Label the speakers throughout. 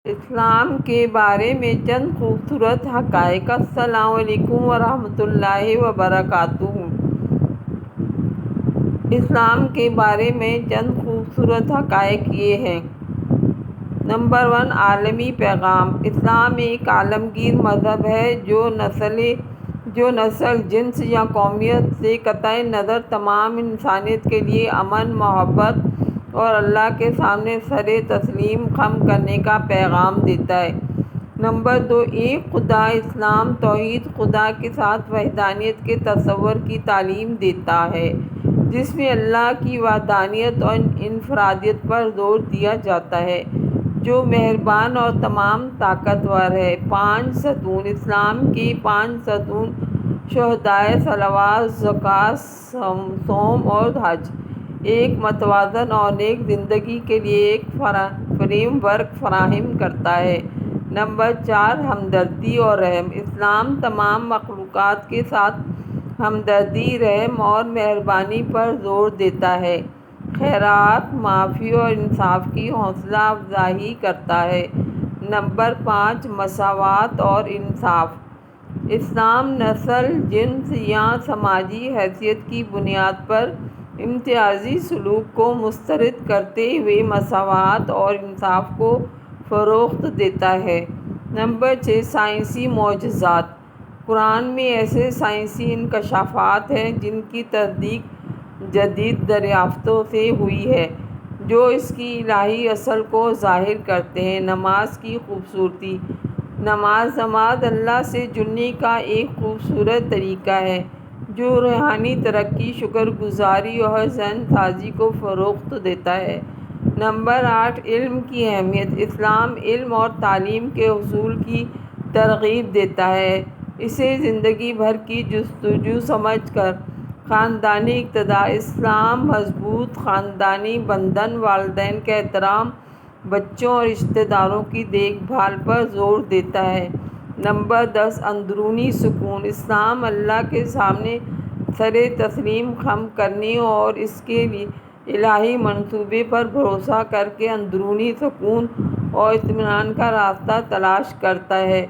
Speaker 1: اسلام کے بارے میں چند خوبصورت حقائق۔ السلام علیکم ورحمۃ اللہ وبرکاتہ۔ اسلام کے بارے میں چند خوبصورت حقائق یہ ہیں۔ نمبر 1، عالمی پیغام۔ اسلام ایک عالمگیر مذہب ہے جو نسل، جنس یا قومیت سے قطع نظر تمام انسانیت کے لیے امن، محبت اور اللہ کے سامنے سر تسلیم خم کرنے کا پیغام دیتا ہے۔ نمبر 2، ایک خدا۔ اسلام توحید، خدا کے ساتھ وحدانیت کے تصور کی تعلیم دیتا ہے، جس میں اللہ کی وحدانیت اور انفرادیت پر زور دیا جاتا ہے، جو مہربان اور تمام طاقتور ہے۔ 5 ستون۔ اسلام کے 5 ستون شہادت، صلوات، زکوٰۃ، صوم اور حج ایک متوازن اور نیک زندگی کے لیے ایک فریم ورک فراہم کرتا ہے۔ نمبر 4، ہمدردی اور رحم۔ اسلام تمام مخلوقات کے ساتھ ہمدردی، رحم اور مہربانی پر زور دیتا ہے، خیرات، معافی اور انصاف کی حوصلہ افزائی کرتا ہے۔ نمبر 5، مساوات اور انصاف۔ اسلام نسل، جنس یا سماجی حیثیت کی بنیاد پر امتیازی سلوک کو مسترد کرتے ہوئے مساوات اور انصاف کو فروغ دیتا ہے۔ نمبر 6، سائنسی معجزات۔ قرآن میں ایسے سائنسی انکشافات ہیں جن کی تصدیق جدید دریافتوں سے ہوئی ہے، جو اس کی الہی اصل کو ظاہر کرتے ہیں۔ نماز کی خوبصورتی۔ نماز اللہ سے جڑنے کا ایک خوبصورت طریقہ ہے جو روحانی ترقی، شکر گزاری اور ذہن سازی کو فروغ دیتا ہے۔ نمبر 8، علم کی اہمیت۔ اسلام علم اور تعلیم کے حصول کی ترغیب دیتا ہے، اسے زندگی بھر کی جستجو سمجھ کر۔ خاندانی اقتدار۔ اسلام مضبوط خاندانی بندھن، والدین کا احترام، بچوں اور رشتہ داروں کی دیکھ بھال پر زور دیتا ہے۔ نمبر 10، اندرونی سکون۔ اسلام اللہ کے سامنے سر تسلیم خم کرنے اور اس کے الہی منصوبے پر بھروسہ کر کے اندرونی سکون اور اطمینان کا راستہ تلاش کرتا ہے۔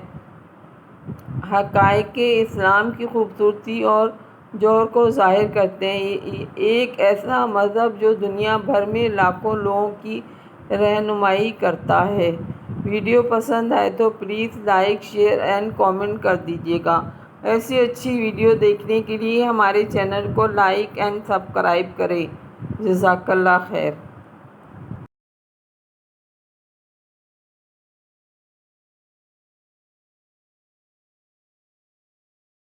Speaker 1: حقائق اسلام کی خوبصورتی اور جوہر کو ظاہر کرتے ہیں۔ یہ ایک ایسا مذہب جو دنیا بھر میں لاکھوں لوگوں کی رہنمائی کرتا ہے۔ ویڈیو پسند آئے تو please like, share and comment کر دیجیے گا۔ ایسی اچھی ویڈیو دیکھنے کے لیے ہمارے چینل کو لائک اینڈ سبسکرائب کریں۔ جزاک اللہ خیر۔